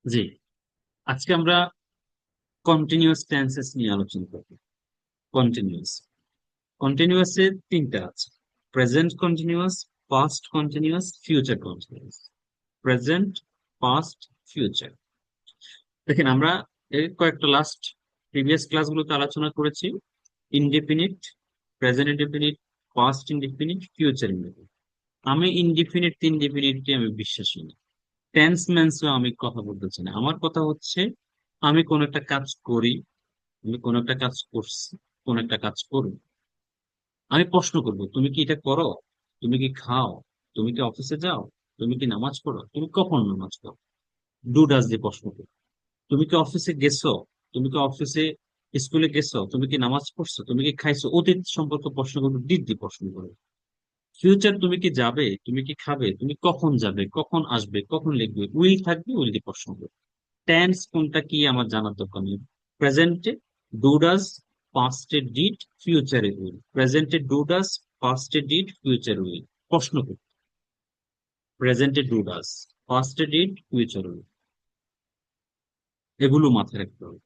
জি, আজকে আমরা continuous tenses নিয়ে আলোচনা করব। কন্টিনিউয়াস কন্টিনিউয়াস এর তিনটা আছে: present continuous, past continuous, future continuous. Present, past, future. দেখেন, আমরা এর কয়েকটা লাস্ট প্রিভিয়াস ক্লাসগুলোতে আলোচনা করেছি indefinite, present indefinite, past indefinite, future indefinite. আমি ইনডিফিনিট তিন ডিফিনিটকে আমি বিশ্বাসী না। টেন্স মেন্সও আমি কথা বলতে চাই না। আমার কথা হচ্ছে, আমি কোন একটা কাজ করি, আমি কোন একটা কাজ করছি, কোন একটা কাজ করব, আমি প্রশ্ন করব, তুমি কি এটা করো? তুমি কি খাও? তুমি কি অফিসে যাও? তুমি কি নামাজ পড়ো? তুমি কখন নামাজ পড়ো? ডু ডাজ দিয়ে প্রশ্ন করো। তুমি কি অফিসে গেছো? তুমি কি অফিসে, স্কুলে গেছো? তুমি কি নামাজ পড়ছো? তুমি কি খাইছো? অতীত সম্পর্কে প্রশ্ন করবো, ডিড দিয়ে প্রশ্ন করবো। ফিউচার, তুমি কি যাবে? তুমি কি খাবে? তুমি কখন যাবে? কখন আসবে? কখন লিখবে? উইল থাকবে, উইল দিয়ে প্রশ্ন করবে। টেন্স কোনটা কি আমার জানার দরকার নেই। প্রেজেন্টে ডু ডাজ, পাস্টে ডিড, ফিউচারে উইল। প্রেজেন্টে ডু ডাজ, পাস্টে ডিড, ফিউচার উইল। প্রশ্ন করি, প্রেজেন্টে ডু ডাজ, পাস্টে ডিড, ফিউচার উইল। এগুলো মাথায় রাখতে হবে।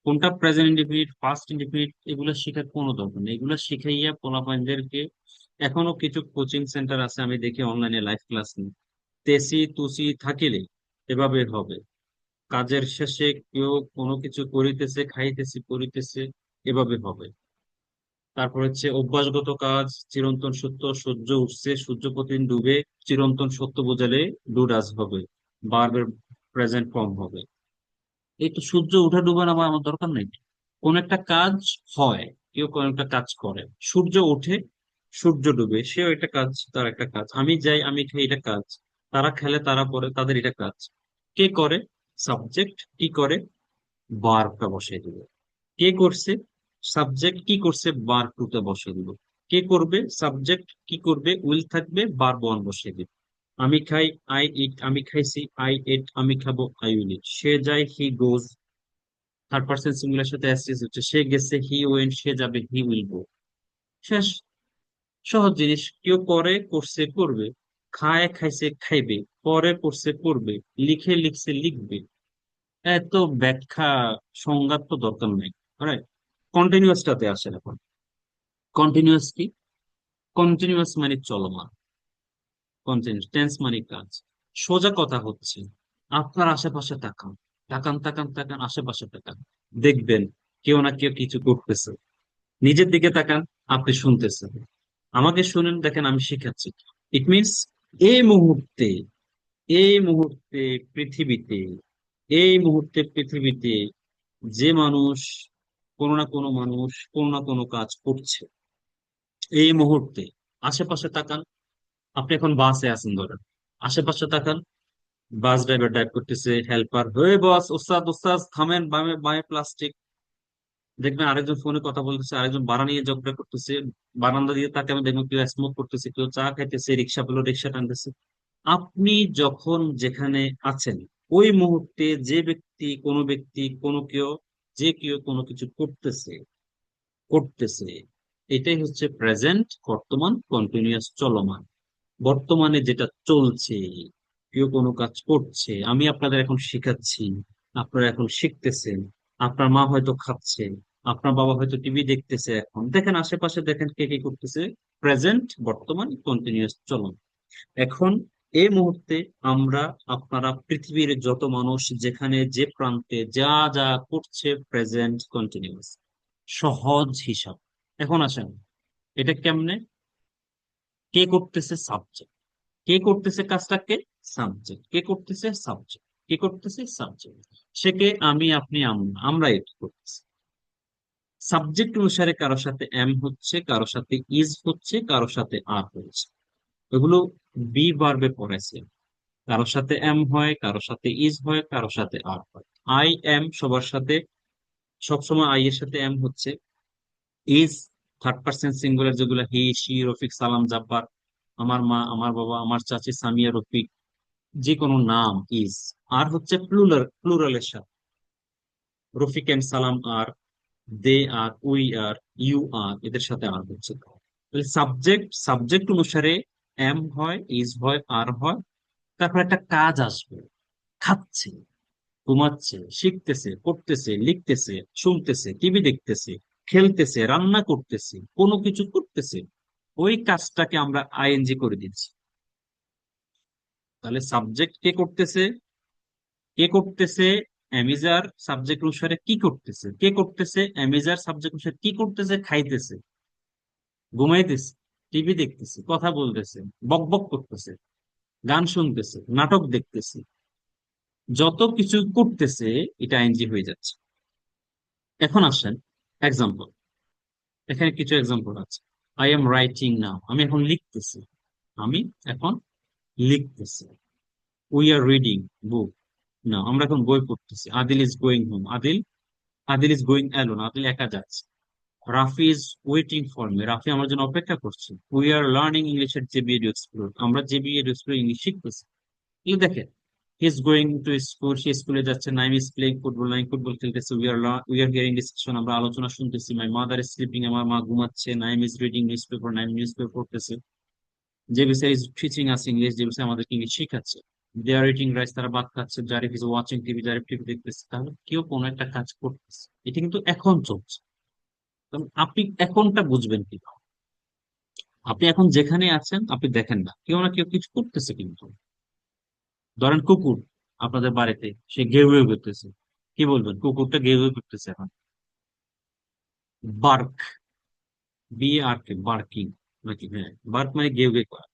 কোনটা প্রেজেন্ট ইনডিফিনিট, পাস্ট ইনডিফিনিট, এগুলো শেখার কোনো দরকার নেই। এগুলো শিখাইয়া পোলাপাইনদেরকে, এখনো কিছু কোচিং সেন্টার আছে আমি দেখি অনলাইনে লাইভ ক্লাস নিই, তেসি তুসি থাকিলে এভাবে হবে। কাজের শেষে কেউ কোনো কিছু করিতেছে, খাইতেছে, করিতেছে, এভাবে হবে। তারপর হচ্ছে অভ্যাসগত কাজ, চিরন্তন সত্য, সূর্য উঠছে, সূর্য প্রতিদিন ডুবে, চিরন্তন সত্য বোঝালে ডু ডাজ হবে, বারবার প্রেজেন্ট ফর্ম হবে। এই তো সূর্য উঠা ডুবা আমার আমার দরকার নেই। কোন একটা কাজ হয়, কেউ কোন একটা কাজ করে, সূর্য ওঠে, সূর্য ডুবে, সেও একটা কাজ, তার একটা কাজ। আমি যাই, আমি খাই, এটা কাজ। তারা খেলে, তারা পড়ে, তাদের এটা কাজ। কে করে? সাবজেক্ট। কি করে? বারটা বসিয়ে দিবে। কে করছে? সাবজেক্ট। কি করছে? বার টুতে বসিয়ে দিব। কে করবে? সাবজেক্ট। কি করবে? উইল থাকবে, বার ওয়ান বসিয়ে দিব। আমি খাই, আই ইট, আমি খাইছি, আই এট, আমি খাবো, আই উইল ইট। সে যায়, হি গোজ। থার্ড পার্সন সিঙ্গুলার সাথে অ্যাসিস হচ্ছে, সে গেছে, হি ওয়েন্ট, সে যাবে, হি উইল গো। শেষ। সহজ জিনিস। কেউ করে, করছে, করবে। খায়, খাইছে, খাইবে। পরে, পড়ছে, পড়বে। লিখে, লিখছে, লিখবে। এত ব্যাখ্যা, সংজ্ঞার তো দরকার নেই। রাইট? কন্টিনিউয়াসটাতে আসেন এখন। কন্টিনিউয়াস কি? কন্টিনিউয়াস মানে চলমান। কন্টিনিউয়াস টেন্স মানে কাজ। সোজা কথা হচ্ছে, আপনার আশেপাশে তাকান, তাকান, তাকান, তাকান, আশেপাশে তাকান। দেখবেন কেউ না কেউ কিছু করতেছে। নিজের দিকে তাকান, আপনি শুনতেছেন। আমাকে শুনেন, দেখেন আমি শিখাচ্ছি। ইট মিনস, এই মুহূর্তে, এই মুহূর্তে পৃথিবীতে, এই মুহূর্তে পৃথিবীতে যে মানুষ, কোনো না কোনো মানুষ কোনো না কোনো কাজ করছে এই মুহূর্তে। আশেপাশে তাকান। আপনি এখন বাসে আছেন ধরেন, আশেপাশে তাকান। বাস ড্রাইভার ড্রাইভ করতেছে, হেল্পার হয়ে, বস, ওস্তাদ, ওস্তাদ থামেন, বামে বামে প্লাস্টিক। দেখবেন আরেকজন ফোনে কথা বলতেছে, আরেকজন ভাড়া নিয়ে ঝগড়া করতেছে। বারান্দা দিয়ে তাকে আমি দেখবেন কেউ স্মোক করতেছে, কেউ চা খাইতেছে, রিক্সা পেলো, রিক্সা টানতেছে। আপনি যখন যেখানে আছেন, ওই মুহূর্তে যে ব্যক্তি, কোনো ব্যক্তি, কোনো কেউ, যে কেউ কোনো কিছু করতেছে, করতেছে, এটাই হচ্ছে প্রেজেন্ট, বর্তমান, কন্টিনিউয়াস, চলমান। বর্তমানে যেটা চলছে, কেউ কোনো কাজ করছে, আমি আপনাদের এখন শেখাচ্ছি, আপনারা এখন শিখতেছেন। আপনার মা হয়তো খাচ্ছে, আপনার বাবা হয়তো টিভি দেখতেছে। এখন দেখেন আশেপাশে, দেখেন কে কি করতেছে। প্রেজেন্ট, বর্তমান, কন্টিনিউয়াস, চলমান। এখন এই মুহূর্তে আমরা, আপনারা, পৃথিবীর যত মানুষ যেখানে যে প্রান্তে যা যা করছে, প্রেজেন্ট কন্টিনিউয়াস। সহজ হিসাব। এখন আসেন, এটা কেমনে? কে করতেছে? সাবজেক্ট। কে করতেছে কাজটাকে? সাবজেক্ট। কে করতেছে? সাবজেক্ট। কে করতেছে? সাবজেক্ট। সে কে? আমি, আপনি, আমরা, আমরা এটা করতেছি। সাবজেক্ট অনুসারে কারো সাথে এম হচ্ছে, কারো সাথে ইজ হচ্ছে, কারো সাথে আর হচ্ছে। এগুলো বি ভার্বে পড়েছে। কারো সাথে এম হয়, কারো সাথে ইজ হয়, কারো সাথে আর হয়। আই এম সবার সাথে, সবসময় আই এর সাথে এম হচ্ছে। ইজ থার্ড পার্সন সিঙ্গুলার, যেগুলো হি, শি, রফিক, সালাম, জাব্বার, আমার মা, আমার বাবা, আমার চাচি, সামিয়া, রফিক, যে কোনো নাম ইজ। আর হচ্ছে প্লুরাল, প্লুরালের সাথে রফিক এন্ড সালাম আর, দে আর, উই আর, ইউ আর, এদের সাথে আর হচ্ছে। সাবজেক্ট, সাবজেক্ট অনুসারে এম হয়, ইজ হয়, আর হয়। তারপর একটা কাজ আসবে, খাচ্ছে। ঘুমাচ্ছে, শিখতেছে, পড়তেছে, লিখতেছে, শুনতেছে, টিভি দেখতেছে, খেলতেছে, রান্না করতেছে, কোনো কিছু করতেছে, ওই কাজটাকে আমরা আইএনজি করে দিচ্ছি। তাহলে সাবজেক্ট কে করতেছে? কে করতেছে? অ্যামিজার সাবজেক্ট অনুসারে কি করতেছে? কে করতেছে? অ্যামিজার সাবজেক্ট অনুসারে কি করতেছে? খাইতেছে, ঘুমাইতেছে, টিভি দেখতেছে, কথা বলতেছে, বক বক করতেছে, গান শুনতেছে, নাটক দেখতেছে, যত কিছু করতেছে, এটা আইএনজি হয়ে যাচ্ছে। এখন আসেন এক্সাম্পল। এখানে কিছু এক্সাম্পল আছে। আই এম রাইটিং নাও, আমি এখন লিখতেছি। আমি এখন লিখতেছি। উই আর রিডিং বুক নাও, আমরা এখন বই পড়তেছি। Adil is going home, Adil is going alone, Adil একা যাচ্ছে। Rafi is waiting for me, Rafi আমার জন্য অপেক্ষা করছে। We are learning English at JBED school, আমরা জেবিএড স্কুলে ইংলিশ শিখতেছি। এই দেখেন, he is going to school, সে স্কুলে যাচ্ছে। Naim is playing football, Naim football খেলতেছে। উই আর হিয়ারিং ডিসকাশন, আমরা আলোচনা শুনতেছি। মাই মাদার ইজ স্লিপিং, আমার মা ঘুমাচ্ছে। Naim is reading newspaper, Naim newspaper পড়তেছে। JBC is teaching us English, JBC আমাদেরকে ইংলিশ শেখাচ্ছে। দে আর ইটিং রাইস, তারা ভাত খাচ্ছে। Zarif is watching TV, Zarif TV দেখতেছে। তাহলে কেউ কোনো একটা কাজ করতেছে, এটা কিন্তু এখন চলছে। কারণ আপনি এখনটা বুঝবেন কি? আপনি এখন যেখানে আছেন আপনি দেখেন না, কেউ না কেউ কিছু করতেছে কিন্তু। ধরেন কুকুর আপনাদের বাড়িতে, সে ঘেউ ঘেউ করতেছে। কি বলবেন? কুকুরটা ঘেউ ঘেউ করতেছে এখন। বার্ক, BARK, বার্কিং নাকি? হ্যাঁ, বার্ক মানে ঘেউ ঘেউ করা।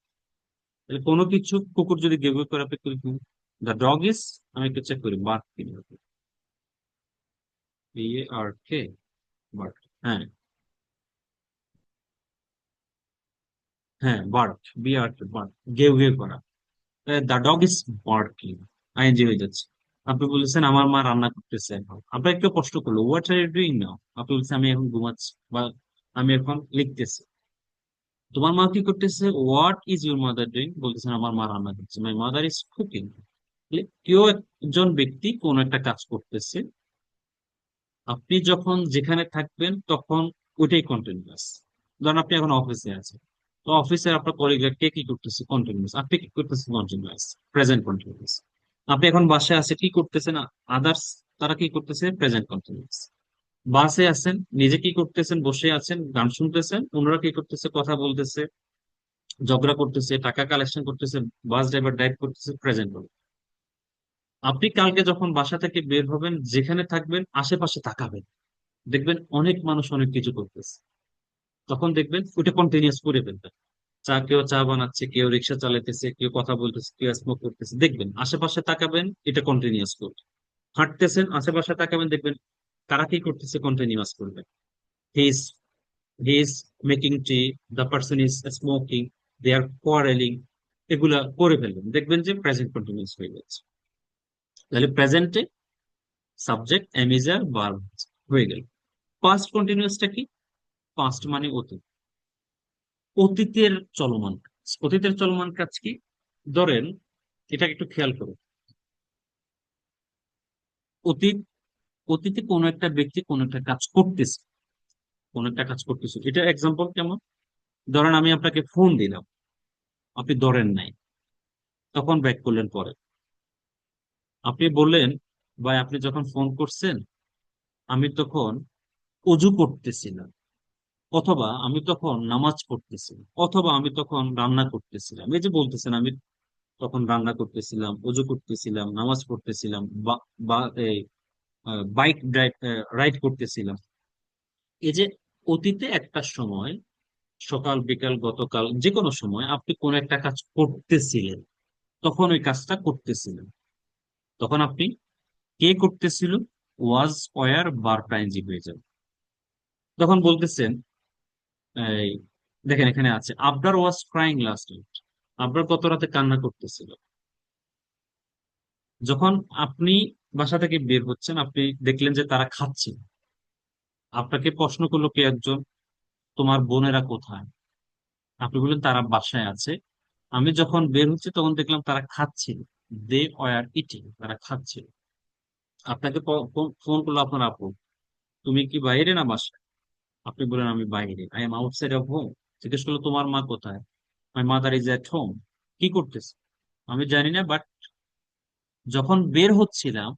তাহলে কোনো কিছু, কুকুর যদি ঘেউ ঘেউ করে, আপনি দ্য ডগ ইজ, আমি একটু চেক করি বার্ক কি, BARK, বার্ক। হ্যাঁ, হ্যাঁ, বার্ক, BARK, বার্ক, ঘেউ ঘেউ করা। The dog is barking, I N G হয়ে যাচ্ছে। আপনি বলেছেন আমার মা রান্না করতেছে এখন, আপনার একটু কষ্ট করলো, what are you doing now, আপনি বলছেন আমি এখন ঘুমাচ্ছি, বা আমি এখন লিখতেছি। তোমার মা কি করতেছে? What is your mother doing, বলতেছেন আমার মা রান্না করছে। My mother is cooking. কেউ একজন ব্যক্তি কোন একটা কাজ করতেছে, আপনি যখন যেখানে থাকবেন তখন ওইটাই কন্টিনিউয়াস। ধরেন আপনি এখন অফিসে আছেন, তো অফিসে আপনার কলিগরা কে কি করতেছে? কন্টিনিউয়াস। আপনি কি করতেছেন? Continuous, present continuous. আপনি এখন বাসায় আছে, কি করতেছেন? আদার্স, তারা কি করতেছে? Present continuous. বাসে আছেন, নিজে কি করতেছেন? বসে আছেন, গান শুনতেছেন, ওনারা কি করতেছে? কথা বলতেছে, ঝগড়া করতেছে, টাকা কালেকশন করতেছে, বাস ড্রাইভার ড্রাইভ করতেছে, প্রেজেন্ট। আপনি কালকে যখন বাসা থেকে বের হবেন, যেখানে থাকবেন আশেপাশে তাকাবেন, দেখবেন অনেক মানুষ অনেক কিছু করতেছে। তখন দেখবেন ওইটা কন্টিনিউস করে ফেলবেন। কেউ চা বানাচ্ছে, কেউ রিক্সা চালাইতেছে, কেউ কথা বলতেছে, কেউ স্মোক করতেছে, দেখবেন আশেপাশে তাকাবেন, এটা কন্টিনিউস করবে। হাঁটতেছেন, আশেপাশে তাকাবেন, দেখবেন কারা কি করতেছে, কন্টিনিউস করবেন। He is he is making tea, the person is smoking, they are quarrelling, এগুলা করে ফেলবেন, দেখবেন যে প্রেজেন্ট কন্টিনিউস হয়ে যাচ্ছে। তাহলে প্রেজেন্টে সাবজেক্ট, অ্যামিজার, ভার্ব হয়ে গেল। পাস্ট কন্টিনিউয়াসটা কি? পাস্ট মানে অতীত, অতীতের চলমান কাজ। অতীতের চলমান কাজ কি? ধরেন, এটা একটু খেয়াল করুন। অতীত, অতীতে কোনো একটা ব্যক্তি কোনো একটা কাজ করতেছে, কোনো একটা কাজ করতেছে, এটা এক্সাম্পল কেমন? ধরেন আমি আপনাকে ফোন দিলাম, আপনি ধরেন নাই, তখন ব্যাক করলেন পরে। আপনি বললেন, ভাই আপনি যখন ফোন করছেন আমি তখন অজু করতেছিলাম, অথবা আমি তখন নামাজ পড়তেছিলাম, অথবা আমি তখন রান্না করতেছিলাম। এই যে বলতেছেন আমি তখন রান্না করতেছিলাম, অজু করতেছিলাম, নামাজ পড়তেছিলাম, বা বা এই বাইক ড্রাইভ রাইড করতেছিলাম। এই যে অতীতে একটা সময়, সকাল বিকাল গতকাল যে কোনো সময় আপনি কোন একটা কাজ করতেছিলেন, তখন ওই কাজটা করতেছিলেন, তখন আপনি কে করতেছিল? ওয়াজ, ওয়ার, বার প্রাইনজি হয়ে যাবে। তখন বলতেছেন, এই দেখেন এখানে আছে, Abrar was crying last night, Abrar গত রাতে কান্না করতেছিল। যখন আপনি বাসা থেকে বের হচ্ছেন, আপনি দেখলেন যে তারা খাচ্ছে। আপনাকে প্রশ্ন করলো কে একজন, তোমার বোনেরা কোথায়? আপনি বললেন তারা বাসায় আছে। আমি যখন বের হচ্ছি তখন দেখলাম তারা খাচ্ছিল। দে ওয়ার ইটিং, তারা খাচ্ছিল। আপনাকে ফোন করলো আপনার আপু, তুমি কি বাইরে না বাসায়? আপনি বলেন আমি বাইরে, I am outside of home. জিজ্ঞেস করলো তোমার মা কোথায়? My mother is at home. কি করতেছে? আমি জানি না, বাট যখন বের হচ্ছিলাম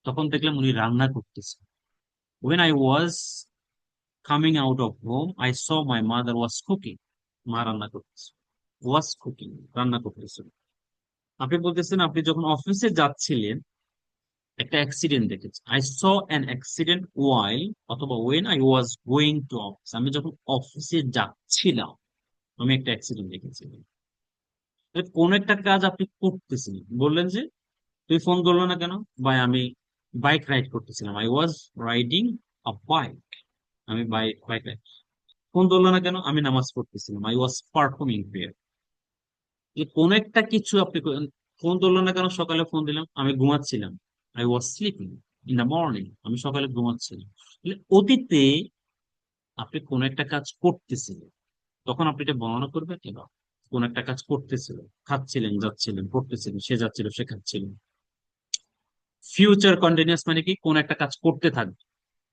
তখন দেখলাম উনি রান্না করতেছেন। When I was coming out of home, I saw my mother was cooking. মা রান্না করতেছে, was cooking, রান্না করতেছে। আপনি বলতেছেন আপনি যখন অফিসে যাচ্ছিলেন একটা অ্যাক্সিডেন্ট দেখেছি, I saw an accident while, অথবা when I was going to office, আমি যখন অফিসে যাচ্ছিলাম আমি একটা অ্যাক্সিডেন্ট দেখেছি। তাহলে কোন একটা কাজ আপনি করতেছিলেন, বললেন যে তুই ফোন ধরলো না কেন, বা আমি বাইক রাইড করতেছিলাম, I was riding a bike, আমি বাইক বাইক রাইড। ফোন ধরলো না কেন, আমি নামাজ পড়তেছিলাম, আই ওয়াজ পারফর্মিং প্রেয়ার। যে কোন একটা কিছু আপনি ফোন ধরলো না কেন, সকালে ফোন দিলাম, আমি ঘুমাচ্ছিলাম, I was sleeping in the morning, আমি সকালে ঘুমাচ্ছিলাম। তাহলে অতীতে আপনি কোন একটা কাজ করতেছিলেন, তখন আপনি এটা বর্ণনা করবেন কিনা। কোন একটা কাজ করতেছিলেন, খাচ্ছিলেন, যাচ্ছিলেন, পড়তেছিলেন, সে যাচ্ছিল, সে খাচ্ছিলেন। ফিউচার কন্টিনিউয়াস মানে কি, কোন একটা কাজ করতে থাকবে।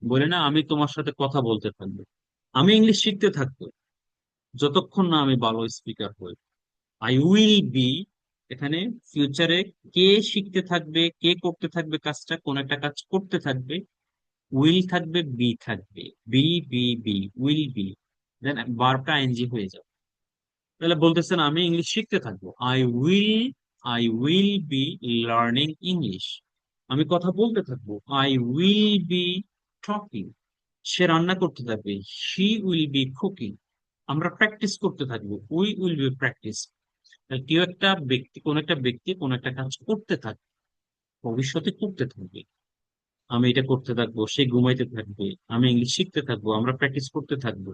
বলে না আমি তোমার সাথে কথা বলতে থাকবো, আমি ইংলিশ শিখতে থাকবো যতক্ষণ না আমি ভালো স্পিকার হই। আই উইল বি, এখানে ফিউচারে কে শিখতে থাকবে, কে করতে থাকবে কাজটা, কোন একটা কাজ করতে থাকবে, উইল থাকবে, বি থাকবে, be be be, will be, then ভার্বটা আইএনজি হয়ে যাবে। তাহলে বলতেছেন আমি ইংলিশ শিখতে থাকবো, I will be learning English, আমি কথা বলতে থাকবো, আই উইল বি টকিং, সে রান্না করতে থাকবে, শি উইল বি কুকিং, আমরা প্র্যাকটিস করতে থাকবো, উই উইল বি প্র্যাকটিস। কেউ একটা ব্যক্তি, কোন একটা ব্যক্তি কোন একটা কাজ করতে থাকবে, ভবিষ্যতে করতে থাকবে, আমি এটা করতে থাকবো, সে ঘুমাইতে থাকবে, আমি ইংলিশ শিখতে থাকবো, আমরা প্র্যাকটিস করতে থাকবো।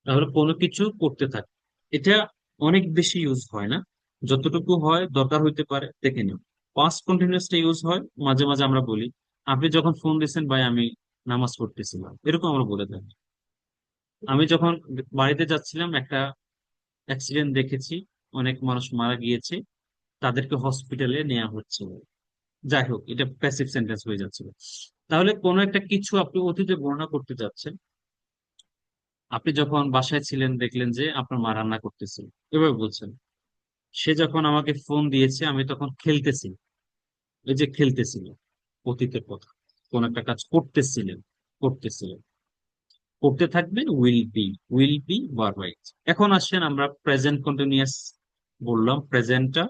তাহলে কোনো কিছু করতে থাকবে, এটা অনেক বেশি ইউজ হয় না, যতটুকু হয় দরকার হইতে পারে দেখে নিও। পাস্ট কন্টিনিউয়াসটা ইউজ হয় মাঝে মাঝে, আমরা বলি আপনি যখন ফোন দিয়েছেন ভাই আমি নামাজ পড়তেছিলাম, এরকম আমরা বলে থাকি। আমি যখন বাড়িতে যাচ্ছিলাম একটা অ্যাক্সিডেন্ট দেখেছি, অনেক মানুষ মারা গিয়েছে, তাদেরকে হসপিটালে নেওয়া হচ্ছে। যাই হোক, এটা প্যাসিভ সেন্টেন্স হয়ে যাচ্ছিল। তাহলে কোনো একটা কিছু আপনি অতীতে বর্ণনা করতে যাচ্ছেন, আপনি যখন বাসায় ছিলেন দেখলেন যে আপনার মা রান্না করতেছিল, এভাবে বলছেন। সে যখন আমাকে ফোন দিয়েছে আমি তখন খেলতেছি, এই যে খেলতেছিল, অতীতের কথা, কোন একটা কাজ করতেছিলেন, করতেছিলেন, করতে থাকবেন, উইল বি ভার্ব রাইট। এখন আসেন আমরা প্রেজেন্ট কন্টিনিউয়াস বললাম, প্রেজেন্টটা,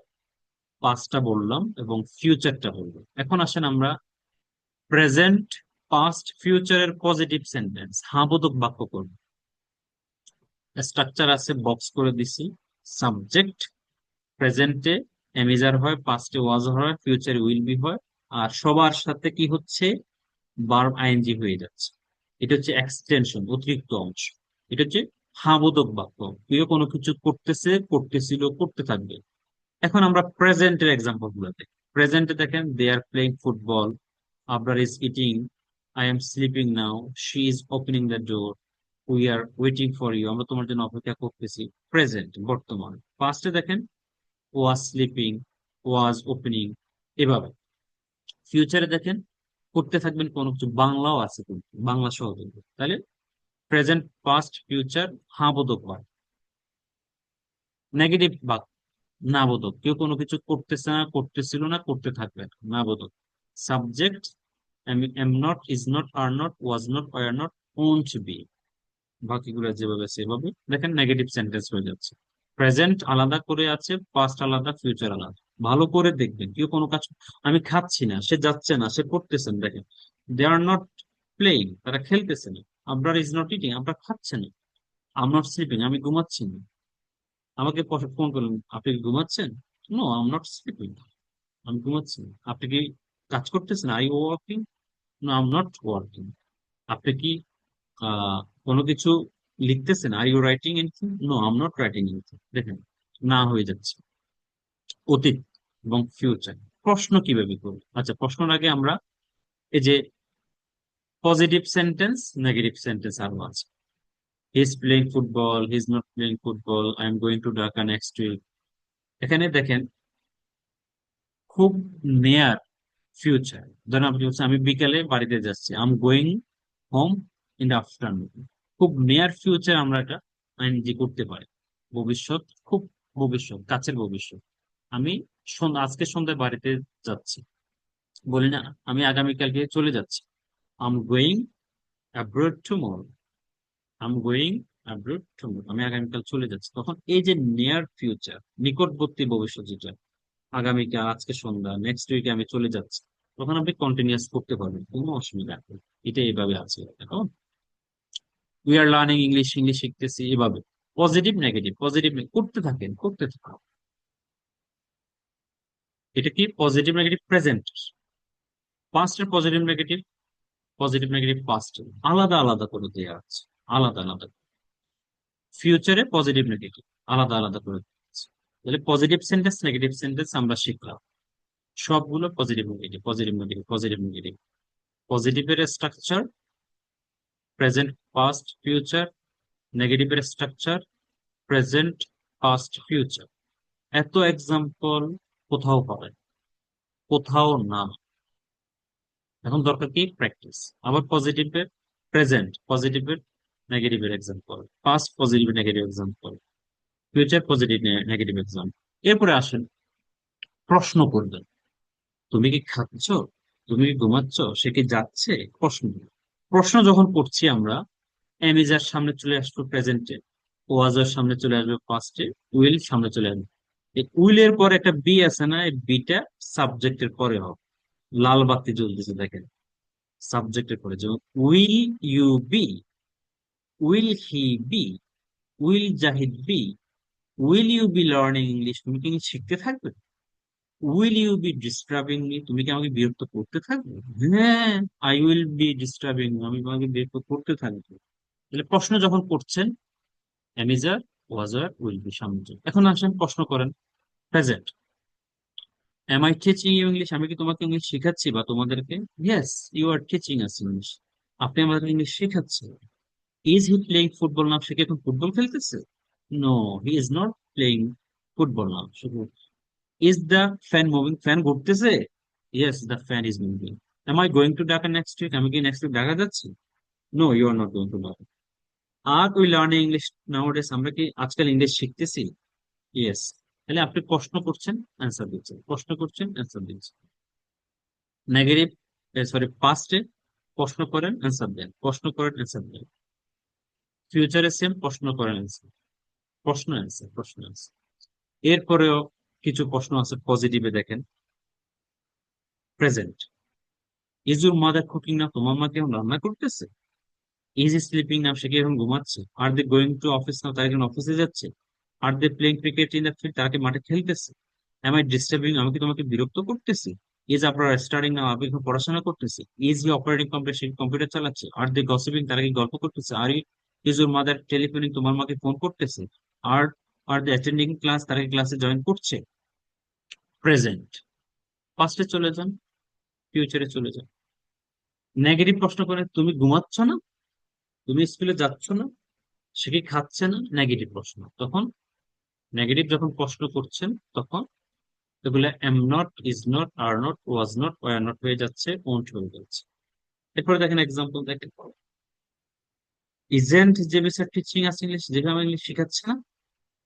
পাস্টটা বললাম, এবং ফিউচারটা বললাম। এখন আসেন আমরা প্রেজেন্ট, পাস্ট, ফিউচারের পজিটিভ সেন্টেন্স, হ্যাঁ বোধক বাক্য করব। স্ট্রাকচার আছে, বক্স করে দিছি। সাবজেক্ট প্রেজেন্টে এমিজার হয়, পাস্টে ওয়াজ হয়, ফিউচারে উইল বি হয়, আর সবার সাথে কি হচ্ছে, ভার্ব আইএনজি হয়ে যাচ্ছে। এটা হচ্ছে এক্সটেনশন, অতিরিক্ত অংশ। এটা হচ্ছে হ্যাঁ বোধক বাক্য, কেউ কোনো কিছু করতেছে, করতেছিল, করতে থাকবে। এখন আমরা প্রেজেন্টের এক্সাম্পল গুলো দেখি। প্রেজেন্টে দেখেন, they are playing football, Abrar is eating, I am sleeping now, she is opening the door, we are waiting for you, আমরা তোমার জন্য অপেক্ষা করতেছি। প্রেজেন্ট, বর্তমান। পাস্টে দেখেন, ওয়াজ স্লিপিং, ওয়াজ ওপেনিং, এভাবে। ফিউচারে দেখেন, করতে থাকবেন কোনো কিছু, বাংলাও আছে কিন্তু, বাংলা সহ কিন্তু। তাহলে প্রেজেন্ট, পাস্ট, ফিউচার, হ্যাঁ বোধক হয়। নেগেটিভ বাক্য, না বোধক, কেউ কোনো কিছু করতেছে না, করতেছিল না, করতে থাকবে না, না বোধক। Subject, am not, is not, are not, was not, were not, won't be, বাকিগুলো যেভাবে সেভাবে। দেখেন নেগেটিভ সেন্টেন্স হয়ে যাচ্ছে। প্রেজেন্ট আলাদা করে আছে, পাস্ট আলাদা, ফিউচার আলাদা। ভালো করে দেখবেন, কেউ কোনো কাজ, আমি খাচ্ছি না, সে যাচ্ছে না, সে পড়তেছেন, দেখেন দে আর নট প্লেইং, তারা খেলতেছে না। আবরার ইজ নট ইটিং, আমরা খাচ্ছে না। আম নট স্লিপিং, আমি ঘুমাচ্ছি না। আমাকে ফোন করলেন, আপনি কি ঘুমাচ্ছেন? নো, আম নট স্লিপিং, আমি ঘুমাচ্ছি না। আপনি কি কাজ করতেছেন? I working? No, am not working. আপনি কি আহ কোনো কিছু লিখতেছেন? Are you writing anything? No, I am not writing anything. দেখেন, না হয়ে যাচ্ছে। অতীত এবং ফিউচার। প্রশ্ন কিভাবে করবো? আচ্ছা, প্রশ্নের আগে আমরা এই যে পজিটিভ সেন্টেন্স, নেগেটিভ সেন্টেন্স আরো আছে। He is playing football, he is not playing football, I am going to Dhaka next week. এখানে দেখেন, খুব নেয়ার ফিউচার। ধরেন আপনি বলছেন আমি বিকালে বাড়িতে যাচ্ছি, I am going home in the afternoon. খুব নিয়ার ফিউচার আমরা এটা আইএনজি করতে পারি। ভবিষ্যৎ, খুব ভবিষ্যৎ, কাছের ভবিষ্যৎ। আমি আজকে সন্ধ্যায় বাড়িতে যাচ্ছি, বলি না আমি আগামীকালকে চলে যাচ্ছি, আম গোয়িং অ্যাব্রড টুমরো, আম গোয়িং অ্যাব্রড টুমরো, আমি আগামীকাল চলে যাচ্ছি। তখন এই যে নিয়ার ফিউচার, নিকটবর্তী ভবিষ্যৎ যেটা, আগামীকাল, আজকে সন্ধ্যা, নেক্সট উইকে আমি চলে যাচ্ছি, তখন আপনি কন্টিনিউয়াস করতে পারবেন, কোনো অসুবিধা নেই। এটা এইভাবে আছে দেখো, we are learning English, English শিখতেছি, এভাবে পজিটিভ নেগেটিভ পজিটিভ করতে থাকেন, করতে থাকেন। এটা কি পজিটিভ নেগেটিভ প্রেজেন্ট, পাস্টের positive negative, positive negative past আলাদা আলাদা করে দেওয়া আছে, আলাদা আলাদা। ফিউচারে পজিটিভ নেগেটিভ আলাদা আলাদা করে দেওয়া আছে। তাহলে পজিটিভ সেন্টেন্স নেগেটিভ সেন্টেন্স আমরা শিখলাম, সবগুলো positive negative positive negative positive negative. পজিটিভের স্ট্রাকচার প্রেজেন্ট পাস্ট ফিউচার, নেগেটিভের স্ট্রাকচার প্রেজেন্ট পাস্ট ফিউচার। এত এক্সাম্পল কোথাও পাবেন, কোথাও না। এখন দরকার কি প্র্যাকটিস। আবার পজিটিভের প্রেজেন্ট, পজিটিভের নেগেটিভের example, past positive negative example, future positive negative example. এরপরে আসেন, প্রশ্ন করবেন। তুমি কি খাচ্ছ, তুমি কি ঘুমাচ্ছ, সে কি যাচ্ছে, প্রশ্ন। প্রশ্ন যখন করছি আমরা, এমিজার সামনে চলে আসবে প্রেজেন্টে, ওয়াজার সামনে চলে আসবে পাস্টে, উইল সামনে চলে আসবে। এই উইলের পরে একটা বি আছে না, এই বিটা সাবজেক্টের পরে হবে, লাল বাতি জ্বলতেছে দেখেন, সাবজেক্টের পরে। যেমন will you be, will he be, will Zahid be, will you be learning English, তুমি কি ইংলিশ শিখতে থাকবে। Will you be disturbing me, তুমি কি আমাকে বিরক্ত করতে থাকবে। হ্যাঁ, আই উইল বি ডিস্টার্বিং, আমি তোমাকে বিরক্ত করতে থাকবো। তাহলে প্রশ্ন যখন করছেন, অ্যামিজার ওয়াজার উইল বি সামনে চলে। এখন আসেন প্রশ্ন করেন, present, am I teaching you English, আমি কি তোমাকে ইংলিশ শেখাচ্ছি বা তোমাদেরকে। Yes, you are teaching us English, আপনি আমাদের ইংলিশ শেখাচ্ছেন। Is he playing football now, সে কি এখন ফুটবল খেলতেছে। No, he is not playing football now. শুধু is the fan moving, fan ঘুরতেছে। Yes, the fan is moving. Am I going to Dhaka next week, আমি কি নেক্সট উইক ঢাকা যাচ্ছি। No, you are not going to Dhaka. Are we learning English nowadays, আমরা কি আজকাল English শিখতেছি। Yes. তাহলে আপনি প্রশ্ন করছেন, অ্যান্সার দিচ্ছেন, প্রশ্ন করছেন, অ্যান্সার দিচ্ছেন। নেগেটিভ, সরি পাস্টে প্রশ্ন করেন, অ্যান্সার দেন, প্রশ্ন করেন, অ্যান্সার দেন। ফিউচারে সেম, প্রশ্ন করেন, অ্যান্সার, প্রশ্ন অ্যান্সার, প্রশ্ন অ্যান্সার। এরপরেও কিছু প্রশ্ন আছে পজিটিভে, দেখেন present, is your mother cooking না, তোমার মা কি এখন রান্না করতেছে। ইজ স্লিপিং না, সে কি এখন ঘুমাচ্ছে। Are they going to office না, তারা এখন অফিসে যাচ্ছে। Are they playing cricket in the field, তারা কি মাঠে খেলতেছে। এম আই ডিস্টার্বিং, আমি কি তোমাকে বিরক্ত করতেছি। ইজ আপনার স্টাডিং না, আপনি এখন পড়াশোনা করতেছি। Is he operating computer, say computer চালাচ্ছে। আর দে গসিপিং, তারা কি গল্প করতেছে। আর ইজ ইউর মাদার টেলিফোনিং, তোমার মাকে ফোন করতেছে। আর আর দে অ্যাটেন্ডিং ক্লাস, তারা কি ক্লাসে জয়েন করছে। প্রেজেন্ট। পাস্টে চলে যান, ফিউচারে চলে যান। নেগেটিভ প্রশ্ন করে, তুমি ঘুমাচ্ছ না, তুমি স্কুলে যাচ্ছ না, সে কি খাচ্ছে না, নেগেটিভ প্রশ্ন। তখন নেগেটিভ যখন প্রশ্ন করছেন, তখন এগুলো M not, is not, are not, was not, were not হয়ে যাচ্ছে, ওন্ট হয়ে যাচ্ছে। এরপরে দেখেন এক্সাম্পল, দেখেন ইজেন্ট যে বিষয় টিচিং আছে ইংলিশ, যেভাবে ইংলিশ শিখাচ্ছে না।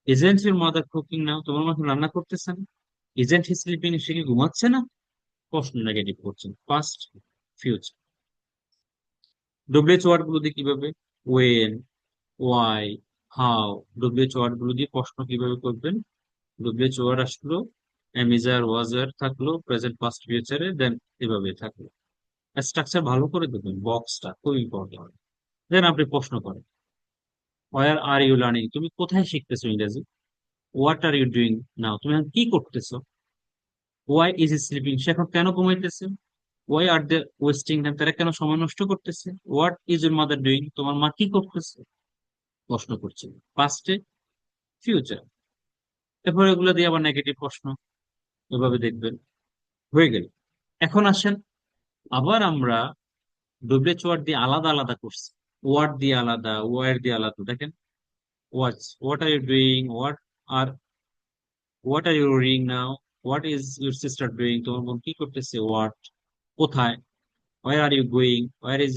ইজেন্ট ইউর মাদার কুকিং নাও, তোমার মা এখন রান্না করতেছে না। ইজেন্ট হি স্লিপিং, সে কি ঘুমাচ্ছে না। প্রশ্ন নেগেটিভ করছেন, পাস্ট ফিউচার। ডব্লিউএইচ ওয়ার্ড গুলো দিয়ে কিভাবে, when, why, how, WH word গুলো দিয়ে প্রশ্ন কিভাবে করবেন। ডব্লিউএইচ ওয়ার্ড আসলো, অ্যামিজার ওয়াজার থাকলো প্রেজেন্ট পাস্ট ফিউচারে, দেন এভাবে থাকলো। স্ট্রাকচার ভালো করে দেবেন, বক্সটা খুব ইম্পর্টেন্ট। দেন আপনি প্রশ্ন করেন, ওয়ার আর ইউ লার্নিং, তুমি কোথায় শিখতেছো ইংরেজি। What are you doing now, তুমি এখন কি করতেছো। ওয়াই ইজ স্লিপিং, সে এখন কেন ঘুমাইতেছে। ওয়াই আর দে ওয়েস্টিং টাইম, তারা কেন সময় নষ্ট করতেছে। What is your mother doing, তোমার মা কি করতেছে। প্রশ্ন করছে, পাস্টে, ফিউচার। এরপর এগুলো দিয়ে আবার নেগেটিভ প্রশ্ন, এভাবে দেখবেন, হয়ে গেল। এখন আসেন, আবার আমরা ডব্লিউএইচ ওয়ার্ড দিয়ে আলাদা আলাদা করছি, ওয়ার্ড দিয়ে আলাদা, ওয়ার দিয়ে আলাদা। দেখেন what are you doing, what are you reading now, what is your sister doing, তোমার বোন কি করতেছে। হোয়াট, কোথায়। Where are you going, where is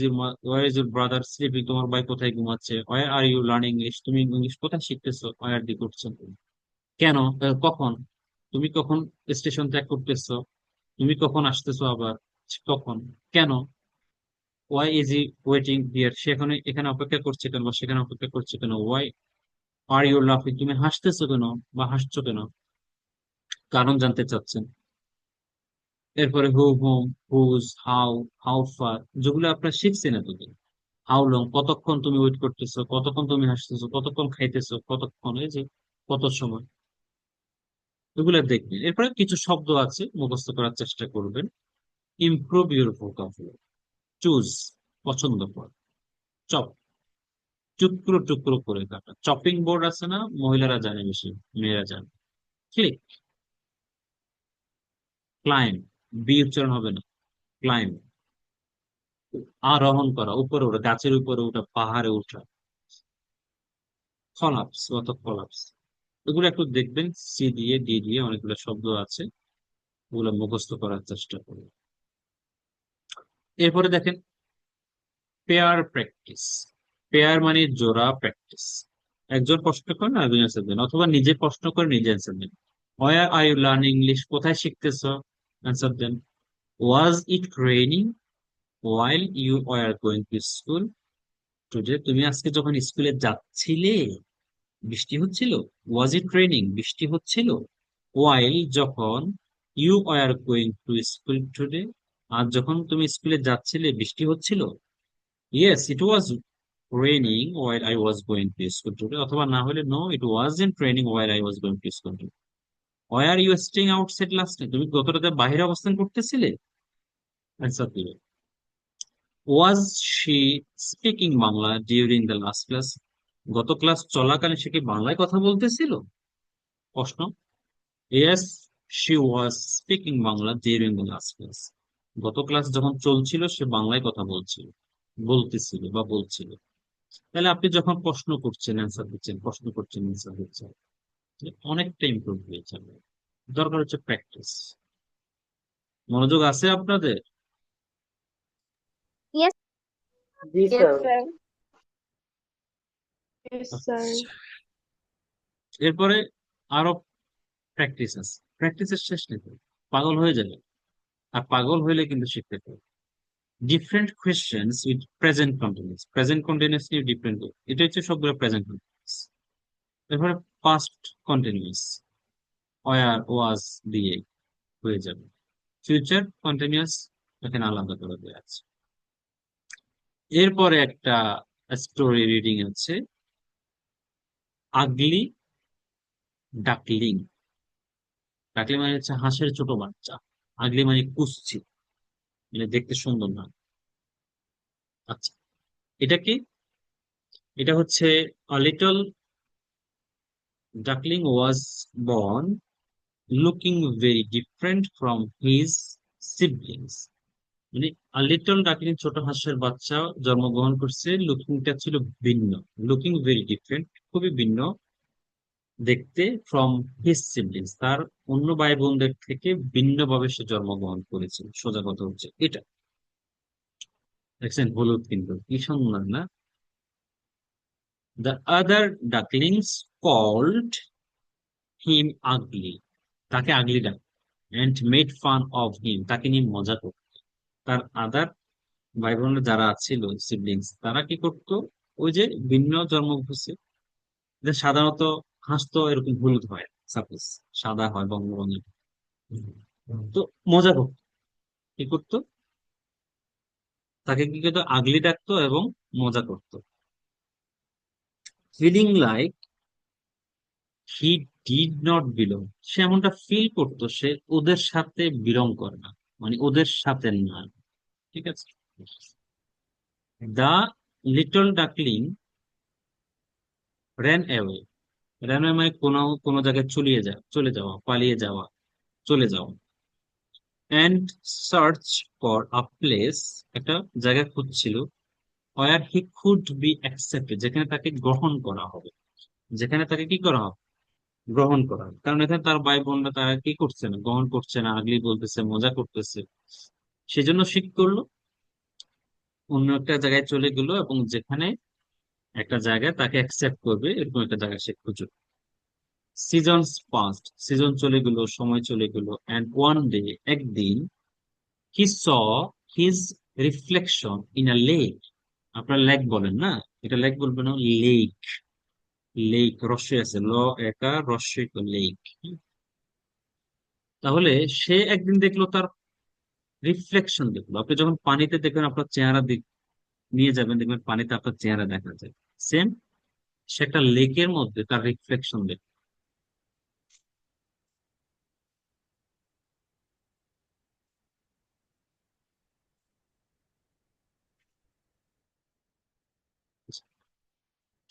your brother sleeping, তোমার ভাই কোথায় ঘুমাচ্ছে। Where are you learning English, তুমি ইংলিশ কোথায় শিখতেছো। ওয়ার দিয়ে করছো, কেন, কখন, তুমি কখন স্টেশন ত্যাগ করতেছো, তুমি কখন আসতেছো আবার। কখন, কেন, why is he waiting here, সে এখানে এখানে অপেক্ষা করছে কেন বা সেখানে অপেক্ষা করছে কেন, ওয়াই আর ইউ লাফিং, তুমি হাসতেছো কেন বা হাসছো কেন, কারণ জানতে চাচ্ছেন। এরপরে who, whom, whose, how, how far, যেগুলো আপনারা শিখছেন এতদিন। হাউ লং, কতক্ষণ তুমি ওয়েট করতেছো, কতক্ষণ তুমি হাসতেছো, কতক্ষণ খাইতেছো, কতক্ষণ, এই যে কত সময়, এগুলো দেখবেন। এরপরে কিছু শব্দ আছে মুখস্থ করার চেষ্টা করবেন। ইমপ্রুভ ইউর ভোকাবুলারি, চুজ, পছন্দ কর, চপ, টুকরো টুকরো করে কাটা, চপিং বোর্ড আছে না, মহিলারা জানে বেশি, মেয়েরা জানে। ক্লিক, ক্লাইম, বি উচ্চারণ হবে না, ক্লাইম, আরোহণ করা, উপরে ওঠা, গাছের উপরে ওঠা, পাহাড়ে ওঠা। কলাপস, অত কলাপস, এগুলো একটু দেখবেন। সি দিয়ে ডি দিয়ে অনেকগুলো শব্দ আছে, ওগুলো মুখস্থ করার চেষ্টা করুন। এরপরে দেখেন পেয়ার প্র্যাকটিস। পেয়ার মানে জোড়া, প্র্যাকটিস, একজন প্রশ্ন করেন আরেকজন অ্যান্সার দেন, অথবা নিজে প্রশ্ন করে নিজে অ্যান্সার দেন। Where are you learn English, কোথায় শিখতেছ, অ্যান্সার দেন। Was it raining while you were going to school today, তুমি আজকে যখন স্কুলে যাচ্ছিলে বৃষ্টি হচ্ছিল। ওয়াজ ইট রেইনিং, বৃষ্টি হচ্ছিল। ওয়াইল, যখন, you were going to school today, আর যখন তুমি স্কুলে যাচ্ছিলে বৃষ্টি হচ্ছিল। Yes it was raining while I was going to school today, অথবা না হলে no it wasn't raining while I was going to school today. Were you staying outside last night, তুমি গত রাতে বাইরে অবস্থান করতেছিলে, অ্যান্সার দিবে। Was she speaking Bangla during the last class, গত ক্লাস চলাকালীন সে কি বাংলায় কথা বলতেছিল, প্রশ্ন। Yes she was speaking Bangla during the last class, গত ক্লাস যখন চলছিল সে বাংলায় কথা বলতেছিল বা বলছিল। তাহলে আপনি যখন প্রশ্ন করছেন অ্যান্সার দিচ্ছেন, প্রশ্ন করছেন অ্যান্সার দিচ্ছেন, অনেকটা ইমপ্রুভ হয়ে যাবে। দরকার হচ্ছে প্র্যাকটিস। মনোযোগ আছে আপনাদের? Yes, জি yes, sir. sir. Yes, sir. আচ্ছা, এরপরে আরো প্র্যাকটিস আছে, প্র্যাকটিসের শেষ নেই, পাগল হয়ে যাবে। আর পাগল হইলে কিন্তু শিখতে পারবে। Different questions with present continuous, present continuous নিয়ে ডিফারেন্ট, এটা হচ্ছে সবগুলো প্রেজেন্ট কন্টিনিউয়াস। এরপরে পাস্ট কন্টিনিউয়াস, ওয়ার, ওয়াজ দিয়ে হয়ে যাবে। ফিউচার কন্টিনিউয়াস এখানে আলাদা করে দেওয়া আছে। এরপরে একটা স্টোরি রিডিং আছে, আগলি ডাকলিং। ডাকলিং মানে হচ্ছে হাঁসের ছোট বাচ্চা, আগলি মানে কুৎসিত, মানে দেখতে সুন্দর না। আচ্ছা, এটা কি? এটা হচ্ছে little duckling was born looking very different from his siblings, মানে লিটল ডাকলিং ছোট হাঁসের বাচ্চা জন্মগ্রহণ করছে, লুকিংটা ছিল ভিন্ন, লুকিং ভেরি ডিফারেন্ট, খুবই ভিন্ন দেখতে, ফ্রম হিজ সিবলিংস, তার অন্য ভাই বোনদের থেকে ভিন্নভাবে সে জন্মগ্রহণ করেছে। সোজা কথা হচ্ছে এটা। দেখছেন হলুদ কিন্তু কি সুন্দর না। দ্য আদার ডাকলিংস কল্ড হিম আগলি, তাকে ugly duck, and made fun of him, তাকে নিয়ে মজা করত। তার আদার ভাই বোন যারা ছিল সিবলিংস, তারা কি করতো, ওই যে ভিন্ন জন্ম হচ্ছে, যে সাধারণত হাঁস তো এরকম হলুদ হয়, সাপোজ সাদা হয় বঙ্গবঙ্গে, তো মজা করতো, কি করতো, তাকে কি করতো, আগলি ডাকতো এবং মজা করতো। Feeling like he did not belong, সে এমনটা ফিল করতো সে ওদের সাথে বিলং করে না, মানে ওদের সাথে না। ঠিক আছে। The little duckling ran away, ran away মানে কোনো কোনো জায়গায় চলে যাওয়া, পালিয়ে যাওয়া, চলে যাওয়া। And search for a place, একটা জায়গা খুঁজছিল, where he could be accepted, যেখানে তাকে গ্রহণ করা হবে, যেখানে তাকে কি করা হবে, গ্রহণ করা হবে। কারণ এখানে তার ভাই বোনরা তারা কি করছে না, গ্রহণ করছে না, আগলি বলতেছে, মজা করতেছে, সেজন্য সে কি করলো, অন্য একটা জায়গায় চলে গেলো, এবং যেখানে একটা জায়গায় তাকে অ্যাকসেপ্ট করবে এরকম একটা জায়গা সে খুঁজে। সিজনস পাস্ট, সিজন চলে গেলো, সময় চলে গেলো, অ্যান্ড ওয়ান ডে, একদিন, he saw his reflection in a lake. আপনার লেক বলেন না, এটা লেক বলবেন না, লেক। লেক রস্যই আছে, একা রস্যই লেক। তাহলে সে একদিন দেখলো তার রিফ্লেকশন দেখলো। আপনি যখন পানিতে দেখবেন আপনার চেহারা নিয়ে যাবেন, দেখবেন পানিতে আপনার চেহারা দেখা যায়। সেম, সে একটা লেকের মধ্যে তার রিফ্লেকশন দেখলো।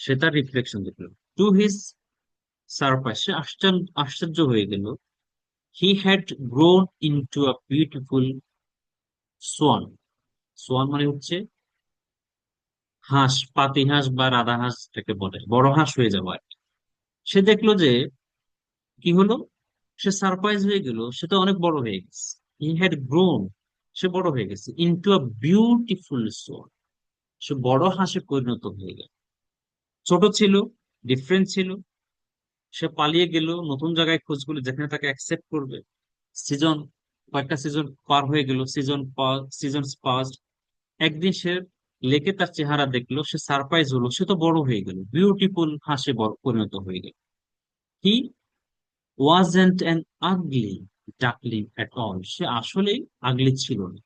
সে তার রিফ্লেকশন দেখলো। টু হিজ সারপ্রাইজ, সে আশ্চর্য হয়ে গেল। He had grown into a beautiful swan. Swan মানে হচ্ছে হাঁস, পাতি হাঁস বা রাধা হাঁস যাকে বলে, বড় হাঁস হয়ে যাওয়া আর কি। সে দেখলো যে কি হলো, সে সারপ্রাইজ হয়ে গেল, সে তো অনেক বড় হয়ে গেছে। হি হ্যাড গ্রোন, সে বড় হয়ে গেছে, ইনটু আ বিউটিফুল সোয়ান, সে বড় হাঁসে পরিণত হয়ে গেল। ছোট ছিল, ডিফারেন্ট ছিল, সে পালিয়ে গেল নতুন জায়গায় খোঁজগুলো যেখানে তাকে অ্যাকসেপ্ট করবে। সিজন, কয়েকটা সিজন পার হয়ে গেল, সিজন পাস। একদিন সে লেকে তার চেহারা দেখলো, সে সারপ্রাইজ হলো, সে তো বড় হয়ে গেল, বিউটিফুল হাসে পরিণত হয়ে গেল। He wasn't an ugly duckling at all, সে আসলে আগলি ছিল না।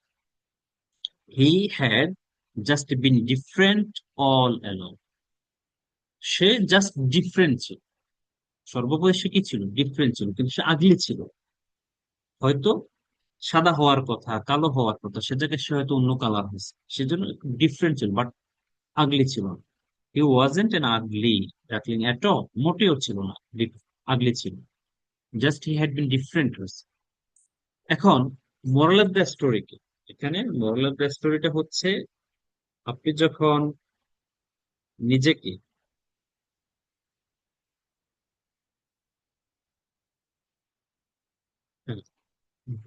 He had just been different all along, সে জাস্ট ডিফারেন্ট ছিল। সর্বোপরি সে কি ছিল, ডিফারেন্ট ছিল, কিন্তু সে আগলি ছিল। হয়তো সাদা হওয়ার কথা, কালো হওয়ার কথা, সে জায়গায় সে হয়তো অন্য কালার হয়েছে, সেজন্য ডিফারেন্ট ছিল, বাট আগলি ছিল না। He wasn't an ugly duckling at all, মোটেও ছিল না আগলি ছিল, just he had been different হয়েছে। এখন মোরাল অফ দ্য স্টোরি কি? এখানে মোরাল অফ দ্য স্টোরিটা হচ্ছে, আপনি যখন নিজেকে,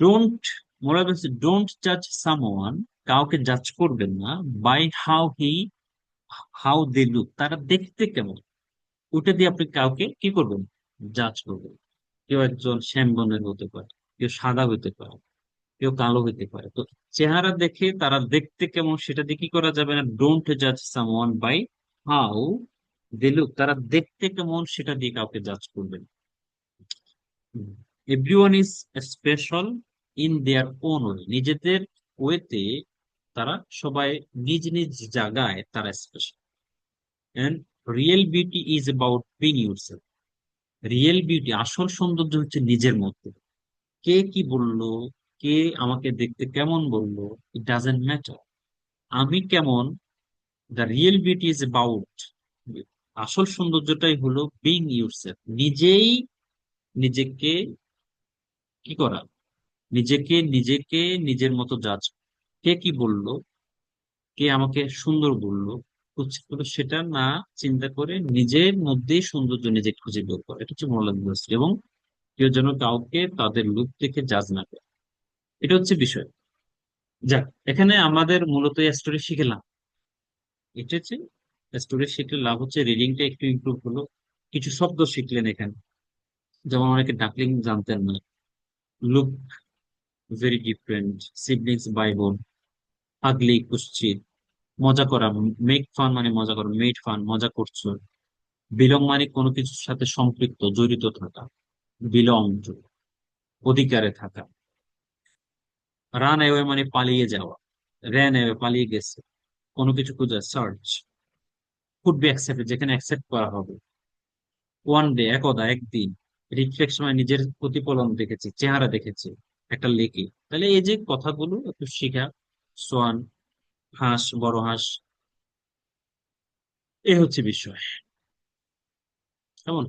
ডোন্ট, মোরাল হচ্ছে ডোন্ট জাজ সামওয়ান, কাউকে জাজ করবেন না, বাই হাউ দে লুক, তারা দেখতে কেমন, ওটা দিয়ে আপনি কাউকে কি করবেন, জাজ করবেন। কেউ একজন শ্যাম বর্ণের হতে পারে, কেউ সাদা হতে পারে, কেউ কালো হতে পারে। তো চেহারা দেখে তারা দেখতে কেমন সেটা দিয়ে কি করা যাবে না, ডোন্ট জাজ someone by how they look, তারা দেখতে কেমন সেটা দিয়ে কাউকে জাজ করবেন। Everyone is special in their own way, নিজেদের ওয়েতে তারা সবাই নিজ নিজ জায়গায় তারা special. And real beauty is about being yourself, real beauty, আসল সৌন্দর্য হচ্ছে নিজের মধ্যে। কে কি বললো, কে আমাকে দেখতে কেমন বললো, ইট ডাজেন্ট ম্যাটার, আমি কেমন। The real beauty is about, আসল সৌন্দর্যটাই হলো বিং ইউরসেলফ, নিজেই নিজেকে কি করা, নিজেকে নিজেকে নিজের মতো জাজ। কে কি বললো, কে আমাকে সুন্দর বললো, সেটা না চিন্তা করে নিজের মধ্যেই সৌন্দর্য নিজে খুঁজে বের করে, এটা হচ্ছে মোরাল অফ দ্য স্টোরি। এবং কেউ যেন কাউকে তাদের লুক দেখে জাজ না করে, এটা হচ্ছে বিষয়। যাক, এখানে আমাদের মূলত স্টোরি শিখলাম, এটা হচ্ছে স্টোরি শিখলে লাভ হচ্ছে রিডিংটা একটু ইমপ্রুভ হলো। কিছু শব্দ শিখলেন এখানে, যেমন অনেকে ডাকলিং জানতেন না, লুক ভেরি ডিফারেন্ট, সিবলিংস ভাই বোন, আগলি কুশ্চিত, মজা করা, মেক ফান মানে মজা করা, মেড ফান মজা করছো, বিলং মানে কোনো কিছুর সাথে সম্পৃক্ত জড়িত থাকা, বিলং টু অধিকারে থাকা, রান অ্যাওয়ে মানে পালিয়ে যাওয়া, র্যান অ্যাওয়ে পালিয়ে গেছে, কোনো কিছু খুঁজে, সার্চ, কুড বি অ্যাকসেপ্টেড যেখানে অ্যাকসেপ্ট করা হবে, ওয়ান ডে একদা একদিন, রিফ্লেকশন মানে নিজের প্রতিফলন দেখেছি, চেহারা দেখেছি একটা লেকে। তাহলে এই যে কথাগুলো একটু শিখা, সোয়ান, হাঁস, বড় হাঁস, এই হচ্ছে বিষয়। কেমন?